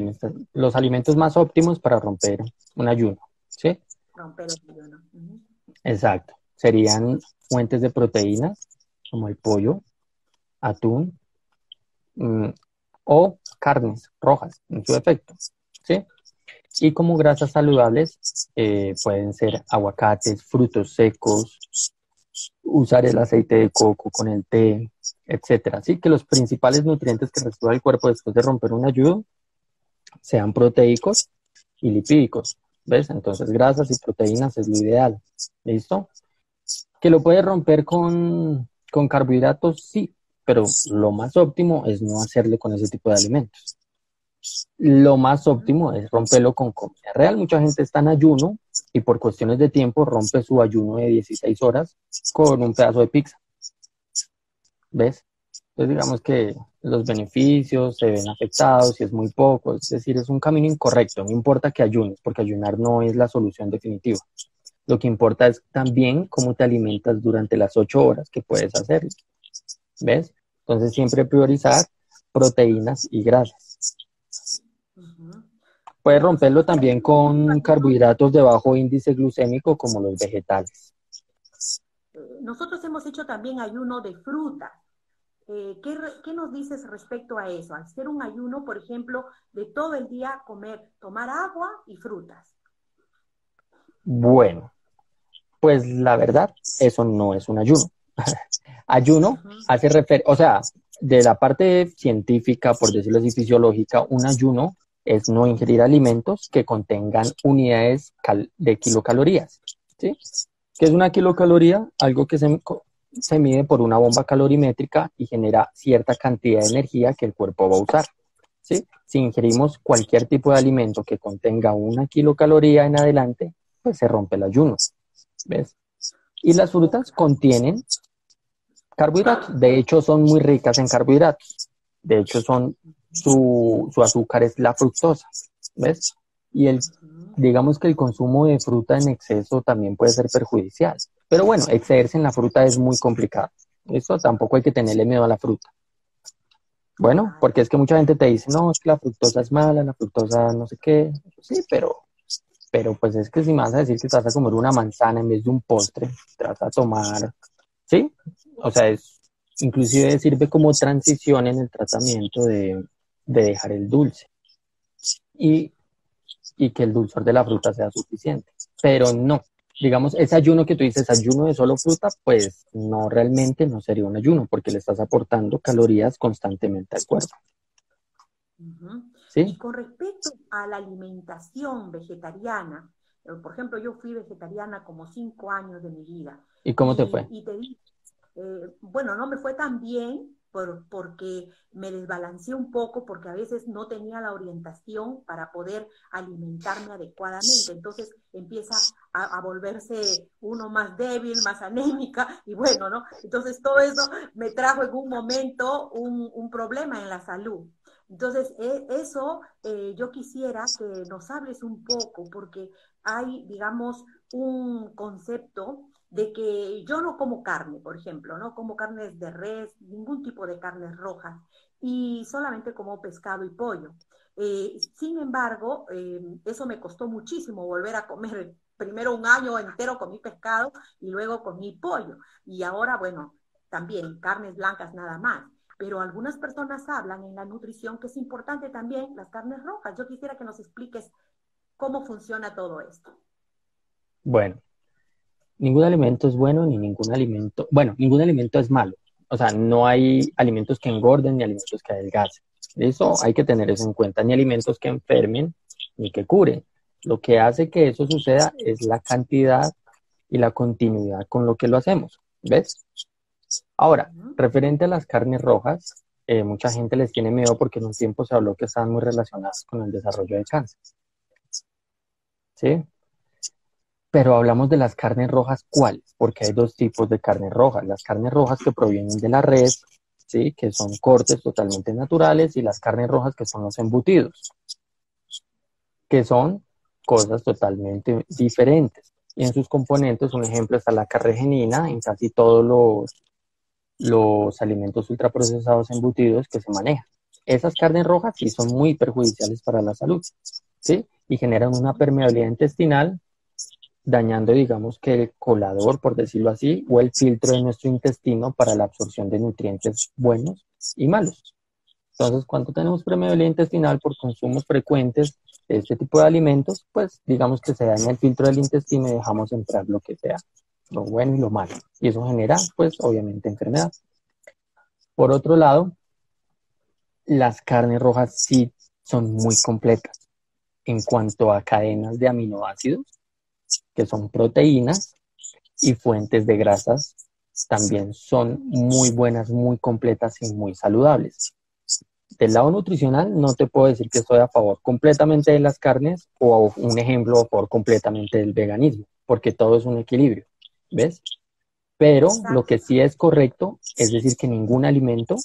Los alimentos más óptimos para romper un ayuno, ¿sí? Romper el ayuno. Uh-huh. Exacto. Serían fuentes de proteínas, como el pollo, atún, o carnes rojas, en su efecto, ¿sí? Y como grasas saludables pueden ser aguacates, frutos secos, usar el aceite de coco con el té, etcétera. Así que los principales nutrientes que recibe el cuerpo después de romper un ayuno sean proteicos y lipídicos, ¿ves? Entonces grasas y proteínas es lo ideal, ¿listo? Que lo puede romper con carbohidratos, sí, pero lo más óptimo es no hacerlo con ese tipo de alimentos. Lo más óptimo es romperlo con comida real. Mucha gente está en ayuno y por cuestiones de tiempo rompe su ayuno de 16 horas con un pedazo de pizza, ¿ves? Entonces digamos que los beneficios se ven afectados si es muy poco, es decir, es un camino incorrecto. No importa que ayunes, porque ayunar no es la solución definitiva. Lo que importa es también cómo te alimentas durante las 8 horas que puedes hacerlo, ¿ves? Entonces siempre priorizar proteínas y grasas. Uh-huh. Puedes Mira, romperlo nosotros también también hemos hecho con ayuno, carbohidratos de bajo índice glucémico como los vegetales. nosotros hemos hecho también ayuno de frutas. ¿Qué nos dices respecto a eso? Hacer un ayuno, por ejemplo, de todo el día tomar agua y frutas. Bueno, pues la verdad, eso no es un ayuno. Ayuno Uh-huh. hace referencia, o sea, de la parte científica, por decirlo así, fisiológica, un ayuno es no ingerir alimentos que contengan unidades de kilocalorías, ¿sí? ¿Qué es una kilocaloría? Algo que se mide por una bomba calorimétrica y genera cierta cantidad de energía que el cuerpo va a usar, ¿sí? Si ingerimos cualquier tipo de alimento que contenga una kilocaloría en adelante, pues se rompe el ayuno, ¿ves? Y las Oh, frutas claro. contienen carbohidratos. De hecho, son muy ricas en carbohidratos. De hecho, su azúcar es la fructosa, ¿ves? Y Uh-huh. digamos que el consumo de fruta en exceso también puede ser perjudicial. Pero bueno, excederse en la fruta es muy complicado. Eso tampoco hay que tenerle miedo a la fruta. Bueno, Claro. porque es que mucha gente te dice, no, es que la fructosa es mala, la fructosa no sé qué. Sí, pero pues es que si me vas a decir que te vas a comer una manzana en vez de un postre, te vas a tomar, ¿sí? O sea, inclusive sirve como transición en el tratamiento de dejar el dulce y, y que el dulzor de la fruta sea suficiente. Pero no, digamos, ese ayuno que tú dices, ayuno de solo fruta, pues no, realmente no sería un ayuno porque le estás aportando calorías constantemente al cuerpo, Uh-huh. Y ¿sí? con respecto a la alimentación vegetariana, por ejemplo, yo fui vegetariana como 5 años de mi vida ¿Y cómo te fue? y te digo, bueno, no me fue tan bien porque me desbalanceé un poco, porque a veces no tenía la orientación para poder alimentarme adecuadamente. Entonces empieza a volverse uno más débil, más anémica, y bueno, ¿no? Entonces todo eso me trajo en un momento un problema en la salud. Entonces, eso yo quisiera que nos hables un poco, porque hay, digamos, un concepto de que yo no como carne, por ejemplo, no como carnes de res, ningún tipo de carnes rojas, y solamente como pescado y pollo. Sin embargo, eso me costó muchísimo volver a comer. Primero un año entero comí pescado y luego comí pollo. Y ahora, bueno, también carnes blancas nada más. Pero algunas personas hablan en la nutrición que es importante también las carnes rojas. Yo quisiera que nos expliques cómo funciona todo esto. Bueno, ningún alimento es bueno ni ningún alimento, bueno, ningún alimento es malo. O sea, no hay alimentos que engorden ni alimentos que adelgacen. Eso hay que tener eso en cuenta, ni alimentos que enfermen ni que curen. Lo que hace que eso suceda es la cantidad y la continuidad con lo que lo hacemos. ¿Ves? Ahora, referente a las carnes rojas, mucha gente les tiene miedo porque en un tiempo se habló que estaban muy relacionadas con el desarrollo de cáncer. ¿Sí? Pero hablamos de las carnes rojas, ¿cuáles? Porque hay dos tipos de carnes rojas. Las carnes rojas que provienen de la res, ¿sí? Que son cortes totalmente naturales, y las carnes rojas que son los embutidos, que son cosas totalmente diferentes. Y en sus componentes, un ejemplo, está la carregenina en casi todos los alimentos ultraprocesados embutidos que se manejan. Esas carnes rojas sí son muy perjudiciales para la salud, ¿sí? Y generan una permeabilidad intestinal, dañando, digamos, que el colador, por decirlo así, o el filtro de nuestro intestino para la absorción de nutrientes buenos y malos. Entonces, cuando tenemos permeabilidad intestinal por consumos frecuentes de este tipo de alimentos, pues digamos que se daña el filtro del intestino y dejamos entrar lo que sea, lo bueno y lo malo. Y eso genera, pues, obviamente, enfermedad. Por otro lado, las carnes rojas sí son muy completas en cuanto a cadenas de aminoácidos, que son proteínas, y fuentes de grasas también son muy buenas, muy completas y muy saludables. Del lado nutricional, no te puedo decir que estoy a favor completamente de las carnes o un ejemplo a favor completamente del veganismo, porque todo es un equilibrio, ¿ves? Pero lo Exacto. que sí es correcto es decir que ningún alimento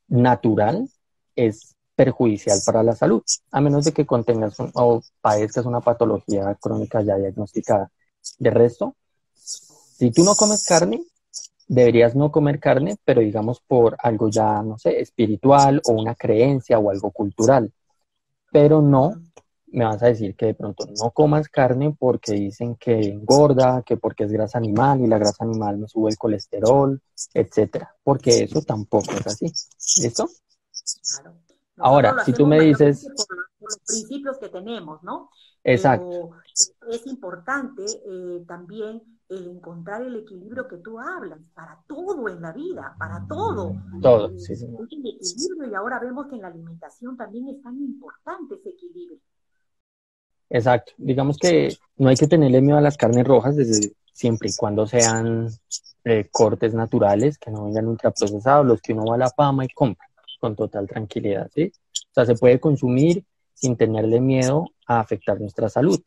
natural es perjudicial para la salud, a menos de que contengas o padezcas una patología crónica ya diagnosticada. De resto, si tú no comes carne, deberías no comer carne, pero digamos por algo ya, no sé, espiritual o una creencia o algo cultural. Pero no me vas a decir que de pronto no comas carne porque dicen que engorda, que porque es grasa animal y la grasa animal me sube el colesterol, etcétera, porque eso tampoco es así. ¿Listo? Claro. Nosotros Ahora, lo si tú hacemos me mayormente dices, por los principios que tenemos, ¿no? exacto, Pero es importante también el encontrar el equilibrio que tú hablas para todo en la vida, para todo. todo, sí, sí. Es el equilibrio, y ahora vemos que en la alimentación también es tan importante ese equilibrio. Exacto. Digamos que no hay que tenerle miedo a las carnes rojas desde siempre y cuando sean cortes naturales, que no vengan ultraprocesados, los que uno va a la fama y compra con total tranquilidad, ¿sí? O sea, se puede consumir sin tenerle miedo a afectar nuestra salud.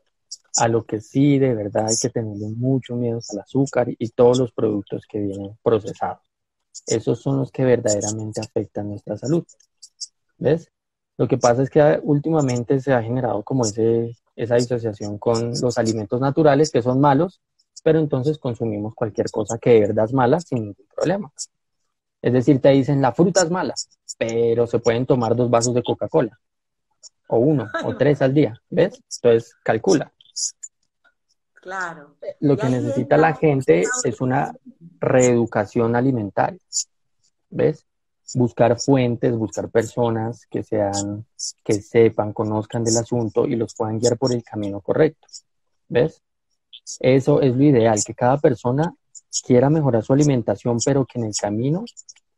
A lo que sí, de verdad, hay que tenerle mucho miedo al azúcar y todos los productos que vienen procesados. Esos son los que verdaderamente afectan nuestra salud. ¿Ves? Lo que pasa es que últimamente se ha generado como esa disociación con los alimentos naturales que son malos, pero entonces consumimos cualquier cosa que de verdad es mala sin ningún problema. Es decir, te dicen la fruta es mala, pero se pueden tomar 2 vasos de Coca-Cola, o 1, o 3 al día, ¿ves? Entonces, calcula. Claro. Lo Y que ahí necesita entra la otro gente lado es una reeducación alimentaria, ¿ves? Buscar fuentes, buscar personas que sean, que sepan, conozcan del asunto y los puedan guiar por el camino correcto, ¿ves? Eso es lo ideal, que cada persona quiera mejorar su alimentación, pero que en el camino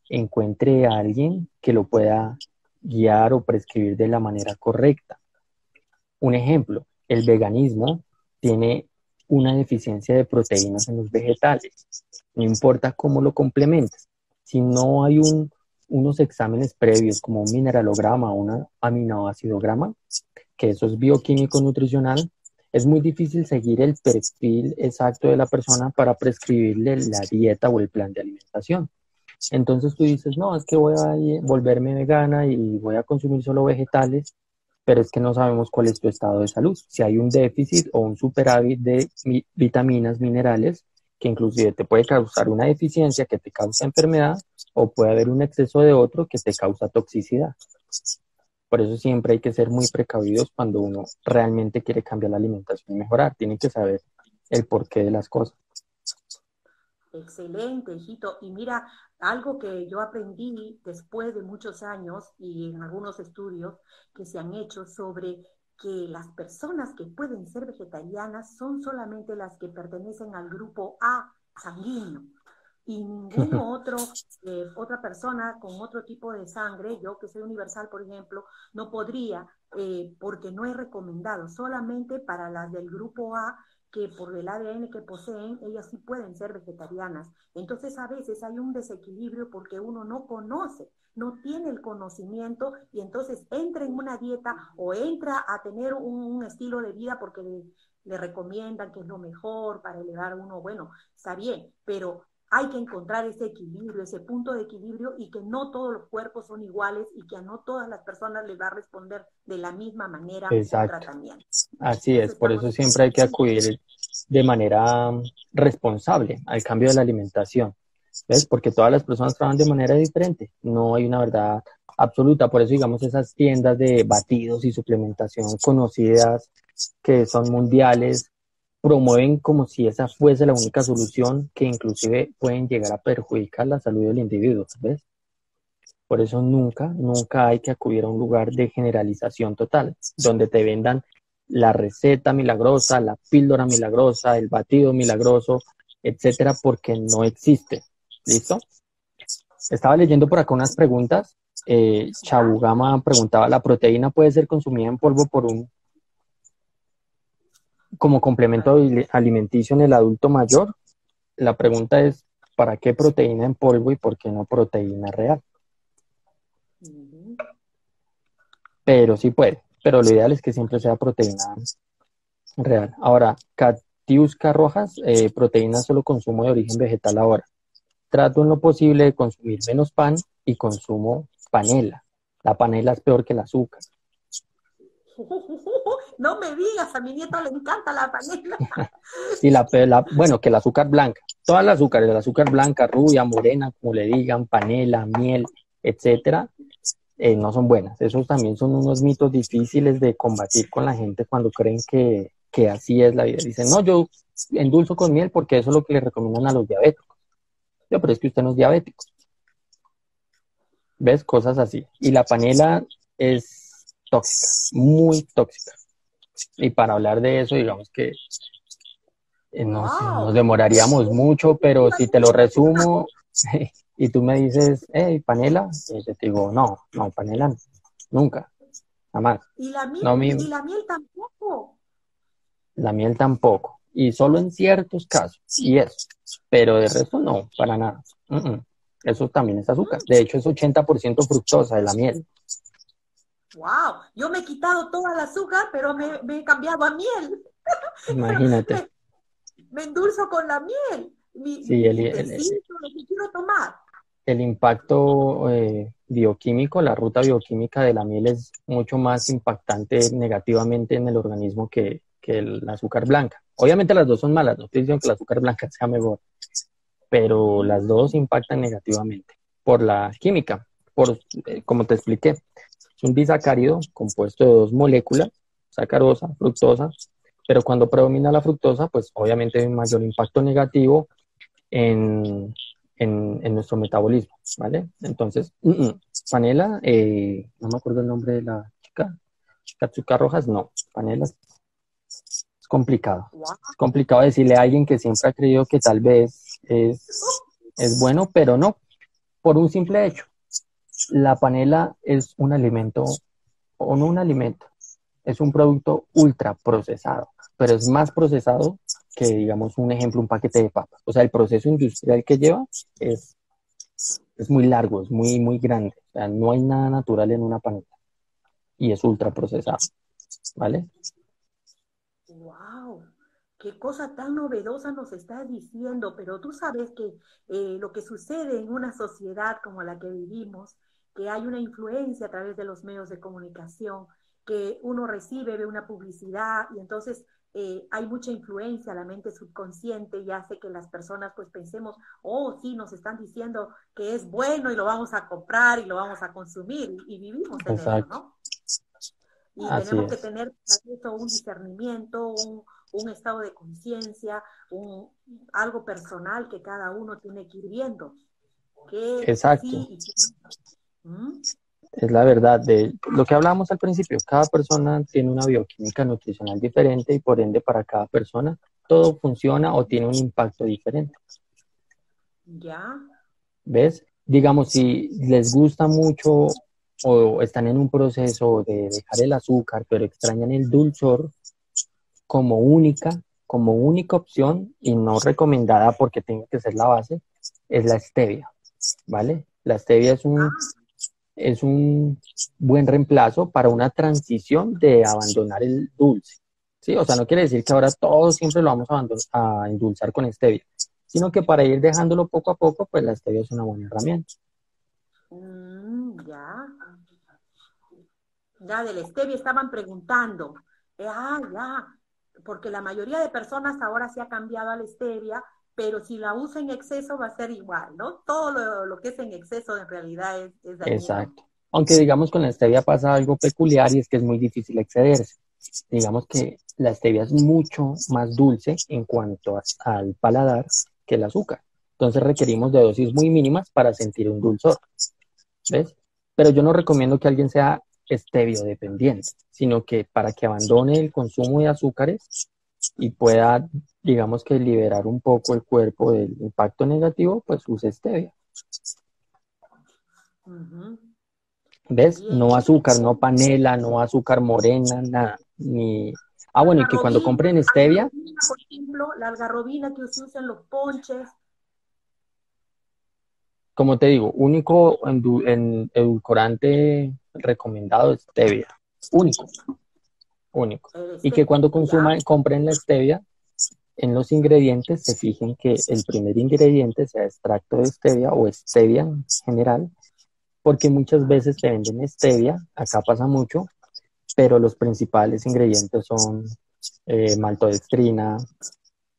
encuentre a alguien que lo pueda guiar o prescribir de la manera correcta. Un ejemplo, el veganismo tiene una deficiencia de proteínas en los vegetales. no importa cómo lo complementes. Si no hay unos exámenes previos como un mineralograma o un aminoacidograma, que eso es bioquímico nutricional, es muy difícil seguir el perfil exacto de la persona para prescribirle la dieta o el plan de alimentación. Entonces tú dices, no, es que voy a volverme vegana y voy a consumir solo vegetales, pero es que no sabemos cuál es tu estado de salud. Si hay un déficit o un superávit de vitaminas, minerales, que inclusive te puede causar una deficiencia que te causa enfermedad, o puede haber un exceso de otro que te causa toxicidad. Por eso siempre hay que ser muy precavidos cuando uno realmente quiere cambiar la alimentación y mejorar. Tiene que saber el porqué de las cosas. Excelente, hijito. Y mira, algo que yo aprendí después de muchos años y en algunos estudios que se han hecho sobre que las personas que pueden ser vegetarianas son solamente las que pertenecen al grupo A sanguíneo y ningún otro, otra persona con otro tipo de sangre, yo que soy universal, por ejemplo, no podría, porque no es recomendado, solamente para las del grupo A, que por el ADN que poseen, ellas sí pueden ser vegetarianas. Entonces a veces hay un desequilibrio porque uno no conoce, no tiene el conocimiento y entonces entra en una dieta o entra a tener un estilo de vida porque le recomiendan que es lo mejor para elevar uno, bueno, está bien, pero hay que encontrar ese equilibrio, ese punto de equilibrio y que no todos los cuerpos son iguales y que a no todas las personas les va a responder de la misma manera el tratamiento. Así es, por eso siempre hay que acudir de manera responsable al cambio de la alimentación, ¿ves? Porque todas las personas trabajan de manera diferente, no hay una verdad absoluta, por eso digamos esas tiendas de batidos y suplementación conocidas que son mundiales, promueven como si esa fuese la única solución, que inclusive pueden llegar a perjudicar la salud del individuo, ¿ves? Por eso nunca hay que acudir a un lugar de generalización total, donde te vendan la receta milagrosa, la píldora milagrosa, el batido milagroso, etcétera, porque no existe. ¿Listo? Estaba leyendo por acá unas preguntas. Chabugama preguntaba, ¿la proteína puede ser consumida en polvo como complemento alimenticio en el adulto mayor? La pregunta es, ¿para qué proteína en polvo y por qué no proteína real? Pero sí puede, pero lo ideal es que siempre sea proteína real. Ahora, Katiuska Rojas, proteína solo consumo de origen vegetal ahora. Trato en lo posible de consumir menos pan y consumo panela. La panela es peor que el azúcar. No me digas, a mi nieto le encanta la panela. Sí, bueno, que el azúcar blanca. Todas las azúcares, el azúcar blanca, rubia, morena, como le digan, panela, miel, etcétera, no son buenas. Esos también son unos mitos difíciles de combatir con la gente cuando creen que así es la vida. Dicen, no, yo endulzo con miel porque eso es lo que le recomiendan a los diabéticos. Pero es que usted no es diabético. ¿Ves? Cosas así. Y la panela es tóxica, muy tóxica. Y para hablar de eso, digamos que nos demoraríamos mucho, pero si te lo resumo y tú me dices, hey, panela, yo te digo, no, panela no, nunca, jamás. ¿Y la miel, no, y la miel tampoco? La miel tampoco, y solo en ciertos casos, y eso, pero de resto no, para nada. Eso también es azúcar, de hecho es 80% fructosa de la miel. ¡Wow! Yo me he quitado toda el azúcar, pero me he cambiado a miel. Imagínate. Me endulzo con la miel. Sí, lo que quiero tomar. El impacto bioquímico, la ruta bioquímica de la miel es mucho más impactante negativamente en el organismo que el azúcar blanca. Obviamente las dos son malas, no estoy diciendo que el azúcar blanca sea mejor, pero las dos impactan negativamente por la química, como te expliqué. Es un disacárido compuesto de dos moléculas, sacarosa, fructosa, pero cuando predomina la fructosa, pues obviamente hay un mayor impacto negativo en nuestro metabolismo, ¿vale? Entonces, panela, no me acuerdo el nombre de la chica, Katsuka Rojas, no, panela es complicado. Es complicado decirle a alguien que siempre ha creído que tal vez es bueno, pero no, por un simple hecho. La panela es un alimento, es un producto ultra procesado, pero es más procesado que, digamos, un ejemplo, un paquete de papas. O sea, el proceso industrial que lleva es, es muy largo, es muy, muy grande. O sea, no hay nada natural en una panela y es ultra procesado, ¿vale? ¡Wow! Qué cosa tan novedosa nos estás diciendo, pero tú sabes que lo que sucede en una sociedad como la que vivimos, que hay una influencia a través de los medios de comunicación, que uno recibe, ve una publicidad y entonces hay mucha influencia a la mente subconsciente y hace que las personas pues pensemos, oh, sí, nos están diciendo que es bueno y lo vamos a comprar y lo vamos a consumir y vivimos en ello, Exacto, ¿no? Y así tenemos que es. tener para eso un discernimiento, un estado de conciencia, algo personal que cada uno tiene que ir viendo, que Exacto, sí y que no. ¿Mm? es la verdad de lo que hablábamos al principio. Cada persona tiene una bioquímica nutricional diferente y por ende para cada persona todo funciona o tiene un impacto diferente. Ya, ¿Ves? Digamos, si les gusta mucho o están en un proceso de dejar el azúcar, pero extrañan el dulzor como única opción y no recomendada porque tiene que ser la base, es la stevia, ¿vale? La stevia es un buen reemplazo para una transición de abandonar el dulce. ¿Sí? O sea, no quiere decir que ahora todo siempre lo vamos a endulzar con stevia, sino que para ir dejándolo poco a poco, pues la stevia es una buena herramienta. ya, ya del stevia estaban preguntando. Ya, porque la mayoría de personas ahora se ha cambiado a la stevia, pero si la usa en exceso va a ser igual, ¿no? Todo lo que es en exceso en realidad es dañino. Exacto. Aunque digamos con la stevia pasa algo peculiar y es que es muy difícil excederse. Digamos que la stevia es mucho más dulce en cuanto al paladar que el azúcar. Entonces requerimos de dosis muy mínimas para sentir un dulzor. ¿Ves? Pero yo no recomiendo que alguien sea stevio dependiente, sino que para que abandone el consumo de azúcares y pueda, digamos que liberar un poco el cuerpo del impacto negativo, pues use stevia. Ujú. ¿Ves? No Bien. azúcar, no panela, no azúcar morena, nada. Ni... Ah, La bueno, y que cuando compren stevia, algarrobina, por ejemplo, la algarrobina que se usa en los ponches, como te digo, único en edulcorante recomendado es stevia. Único, único. el Y que stevia, cuando ya. compren la stevia, en los ingredientes se fijen que el primer ingrediente sea extracto de stevia o stevia en general, porque muchas veces te venden stevia, acá pasa mucho, pero los principales ingredientes son maltodextrina,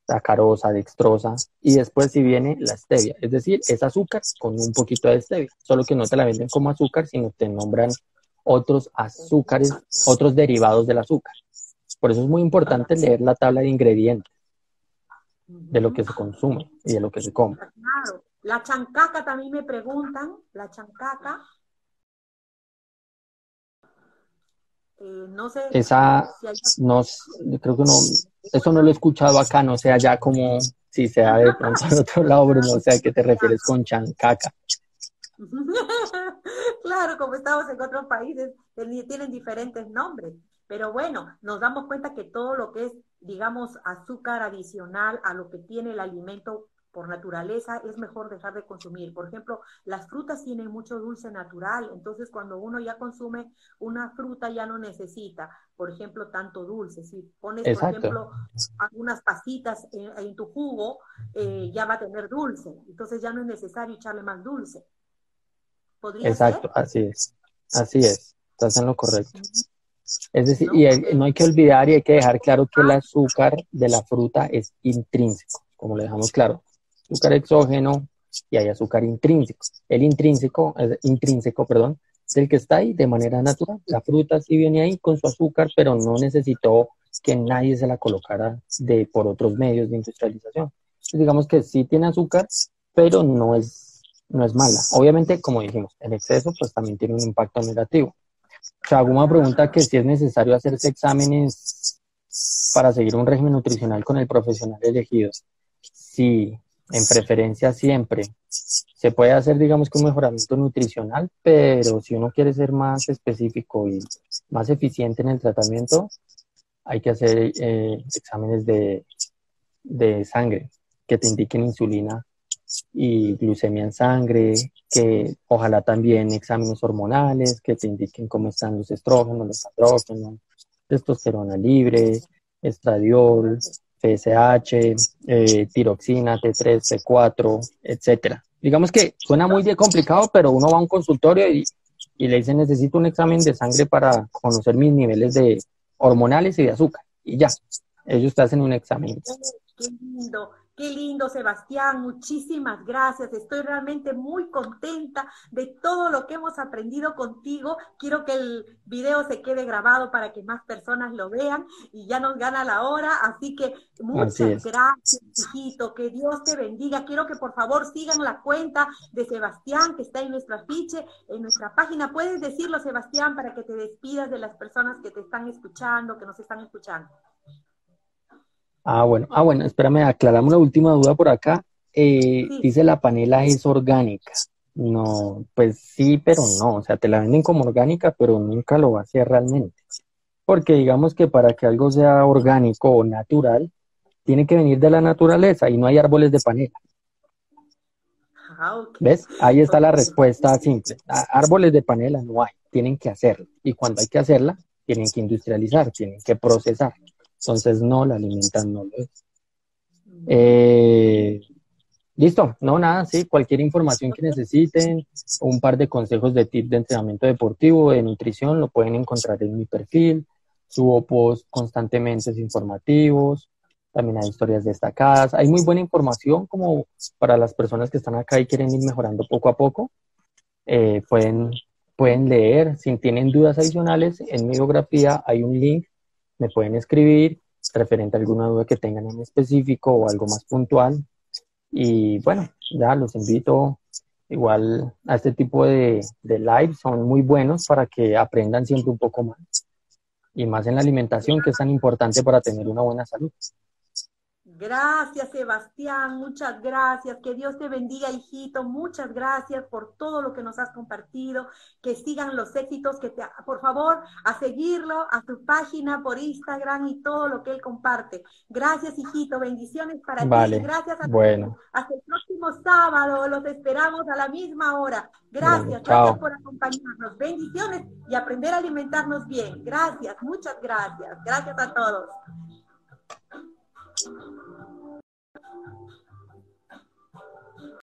sacarosa, dextrosa, y después si viene la stevia, es decir, es azúcar con un poquito de stevia, solo que no te la venden como azúcar, sino te nombran otros azúcares, otros derivados del azúcar. Por eso es muy importante leer la tabla de ingredientes de lo Ujú. que se consume y de lo que se come. Claro. La chancaca también me preguntan, la chancaca, no sé Esa, si hay... no, creo que no, eso no lo he escuchado acá, no sé allá como si sea de pronto en otro lado, pero no sé a qué te refieres con chancaca. Claro, como estamos en otros países, tienen diferentes nombres. Pero bueno, nos damos cuenta que todo lo que es, digamos, azúcar adicional a lo que tiene el alimento por naturaleza, es mejor dejar de consumir. Por ejemplo, las frutas tienen mucho dulce natural, entonces cuando uno ya consume una fruta ya no necesita, por ejemplo, tanto dulce. Si pones, por Exacto, ejemplo, algunas pasitas en tu jugo, ya va a tener dulce, entonces ya no es necesario echarle más dulce. ¿Podría ser? exacto, así es, estás en lo correcto. Es decir, ¿No? no hay que olvidar y hay que dejar claro que el azúcar de la fruta es intrínseco, como lo dejamos claro. Azúcar exógeno y hay azúcar intrínseco. El intrínseco, perdón, es el que está ahí de manera natural. La fruta sí viene ahí con su azúcar, pero no necesitó que nadie se la colocara por otros medios de industrialización. Entonces, digamos que sí tiene azúcar, pero no es mala. Obviamente, como dijimos, el exceso pues también tiene un impacto negativo. O sea, hago una pregunta que si es necesario hacerse exámenes para seguir un régimen nutricional con el profesional elegido. Sí, en preferencia siempre. Se puede hacer, digamos, que un mejoramiento nutricional, pero si uno quiere ser más específico y más eficiente en el tratamiento, hay que hacer exámenes de sangre que te indiquen insulina y glucemia en sangre, que ojalá también exámenes hormonales que te indiquen cómo están los estrógenos, los andrógenos, testosterona libre, estradiol, FSH, tiroxina, T3, T4, etcétera. Digamos que suena muy bien complicado, pero uno va a un consultorio y le dice necesito un examen de sangre para conocer mis niveles de hormonales y de azúcar. Y ya, ellos te hacen un examen. Qué lindo, Sebastián. Muchísimas gracias. Estoy realmente muy contenta de todo lo que hemos aprendido contigo. Quiero que el video se quede grabado para que más personas lo vean y ya nos gana la hora. Así que muchas gracias, hijito. Que Dios te bendiga. Quiero que por favor sigan la cuenta de Sebastián que está en nuestro afiche, en nuestra página. ¿Puedes decirlo, Sebastián, para que te despidas de las personas que te están escuchando, que nos están escuchando? Bueno, espérame, aclaramos la última duda por acá. Sí. Dice la panela es orgánica. No, pues sí, pero no. O sea, te la venden como orgánica, pero nunca lo va a ser realmente. Porque digamos que para que algo sea orgánico o natural, tiene que venir de la naturaleza y no hay árboles de panela. Okay. ¿Ves? Ahí está la respuesta simple. Árboles de panela no hay, tienen que hacerlo. Y cuando hay que hacerla, tienen que industrializar, tienen que procesar. Entonces no la alimentan, no lo es. Listo, no, nada, sí, cualquier información que necesiten, un par de consejos de tips de entrenamiento deportivo, de nutrición, lo pueden encontrar en mi perfil. Subo posts constantemente informativos, también hay historias destacadas. Hay muy buena información como para las personas que están acá y quieren ir mejorando poco a poco. Pueden leer, si tienen dudas adicionales, en mi biografía hay un link, me pueden escribir referente a alguna duda que tengan en específico o algo más puntual. Y bueno, ya los invito igual a este tipo de live, son muy buenos para que aprendan siempre un poco más. Y más en la alimentación, que es tan importante para tener una buena salud. Gracias, Sebastián, muchas gracias. Que Dios te bendiga, hijito. Muchas gracias por todo lo que nos has compartido. Que sigan los éxitos, por favor, a seguirlo, a su página por Instagram y todo lo que él comparte. Gracias, hijito. Bendiciones para ti. Gracias a bueno. Hasta el próximo sábado. Los esperamos a la misma hora. Gracias, gracias por acompañarnos. Bendiciones y aprender a alimentarnos bien. Gracias, muchas gracias. Gracias a todos.